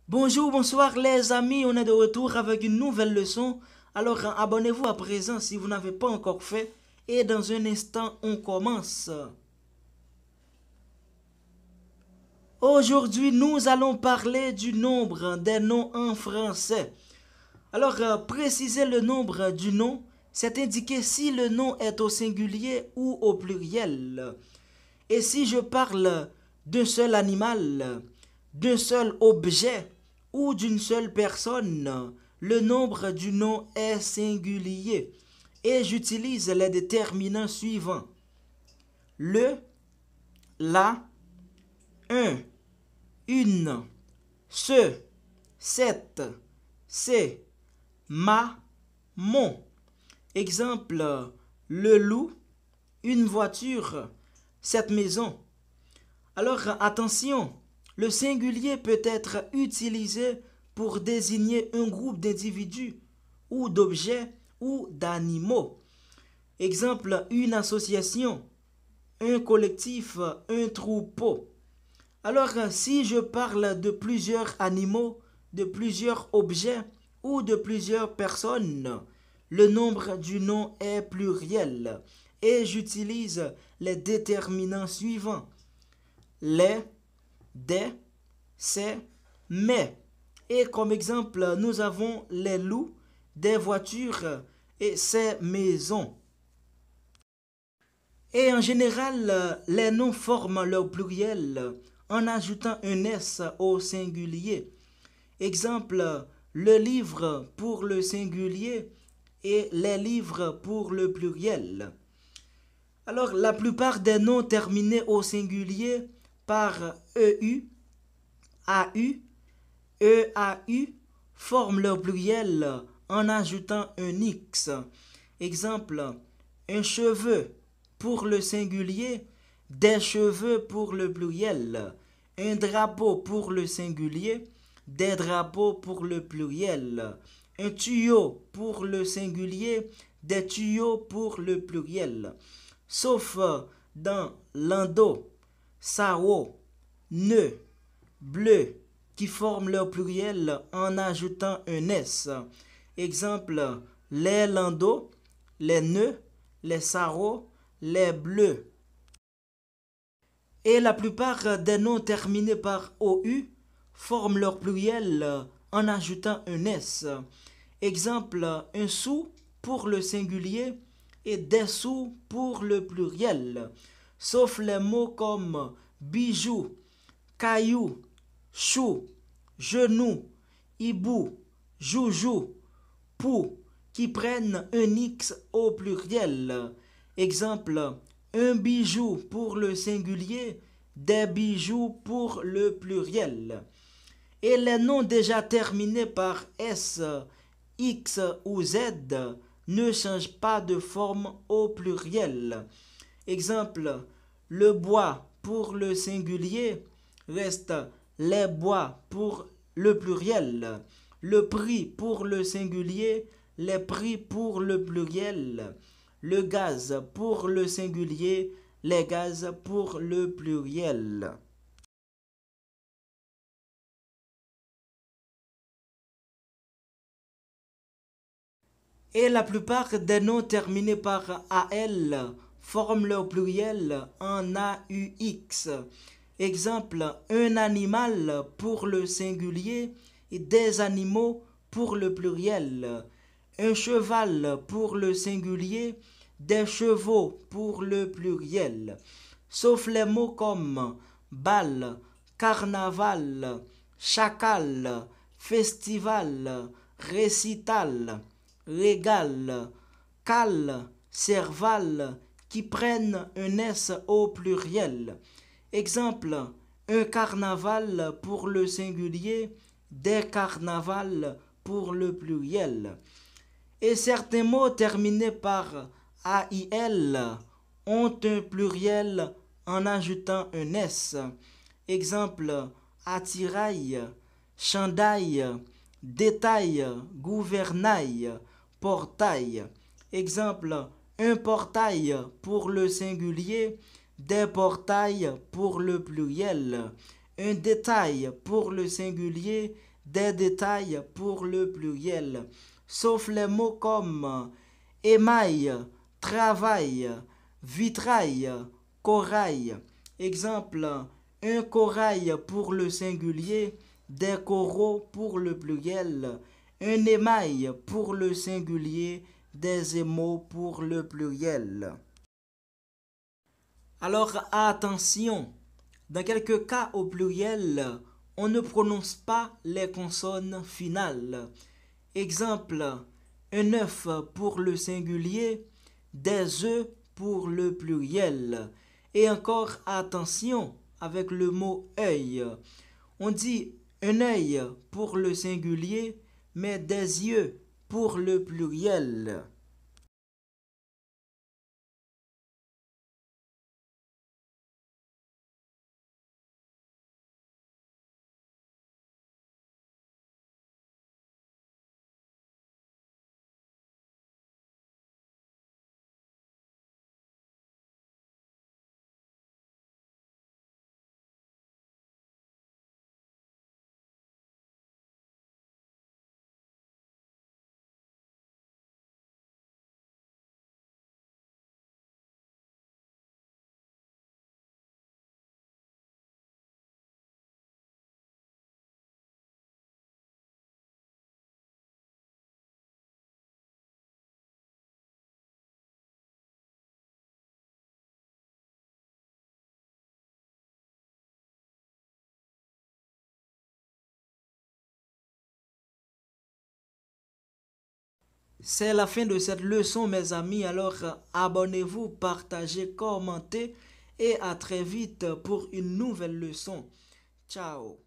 Bonjour, bonsoir les amis, on est de retour avec une nouvelle leçon. Alors abonnez-vous à présent si vous n'avez pas encore fait. Et dans un instant, on commence. Aujourd'hui, nous allons parler du nombre des noms en français. Alors, préciser le nombre du nom, c'est indiquer si le nom est au singulier ou au pluriel. Et si je parle d'un seul animal, d'un seul objet ou d'une seule personne, le nombre du nom est singulier. Et j'utilise les déterminants suivants. Le, la, un, une, ce, cette, c'est, ma, mon. Exemple, le loup, une voiture, cette maison. Alors attention, le singulier peut être utilisé pour désigner un groupe d'individus ou d'objets ou d'animaux. Exemple, une association, un collectif, un troupeau. Alors si je parle de plusieurs animaux, de plusieurs objets ou de plusieurs personnes, le nombre du nom est pluriel et j'utilise les déterminants suivants. Les, des, c'est, mais. Et comme exemple, nous avons les loups, des voitures et ces maisons. Et en général, les noms forment leur pluriel en ajoutant un S au singulier. Exemple, le livre pour le singulier et les livres pour le pluriel. Alors, la plupart des noms terminés au singulier par EU, AU, EAU forment leur pluriel en ajoutant un X. Exemple, un cheveu pour le singulier, des cheveux pour le pluriel, un drapeau pour le singulier, des drapeaux pour le pluriel, un tuyau pour le singulier, des tuyaux pour le pluriel. Sauf dans landau, sao, nœud, bleu, qui forment leur pluriel en ajoutant un S. Exemple, les landaux, les nœuds, les sarraux, les bleus. Et la plupart des noms terminés par OU forment leur pluriel en ajoutant un S. Exemple, un sou pour le singulier et des sous pour le pluriel. Sauf les mots comme bijou, caillou, chou, genou, hibou, joujou, pou, qui prennent un X au pluriel. Exemple, un bijou pour le singulier, des bijoux pour le pluriel. Et les noms déjà terminés par S, X ou Z ne changent pas de forme au pluriel. Exemple, le bois pour le singulier reste les bois pour le pluriel. Le prix pour le singulier, les prix pour le pluriel. Le gaz pour le singulier, les gaz pour le pluriel. Et la plupart des noms terminés par AL forment leur pluriel en AUX. Exemple, un animal pour le singulier et des animaux pour le pluriel. Un cheval pour le singulier, des chevaux pour le pluriel. Sauf les mots comme bal, carnaval, chacal, festival, récital, régal, cal, serval, qui prennent un S au pluriel. Exemple, un carnaval pour le singulier, des carnavals pour le pluriel. Et certains mots terminés par AIL ont un pluriel en ajoutant un S. Exemple, attirail, chandail, détail, gouvernail, portail. Exemple, un portail pour le singulier, des portails pour le pluriel. Un détail pour le singulier, des détails pour le pluriel, sauf les mots comme émail, travail, vitrail, corail. Exemple, un corail pour le singulier, des coraux pour le pluriel, un émail pour le singulier, des émaux pour le pluriel. Alors attention, dans quelques cas au pluriel, on ne prononce pas les consonnes finales. Exemple, un œuf pour le singulier, des œufs pour le pluriel. Et encore attention avec le mot œil. On dit un œil pour le singulier, mais des yeux pour le pluriel. C'est la fin de cette leçon, mes amis. Alors, abonnez-vous, partagez, commentez et à très vite pour une nouvelle leçon. Ciao.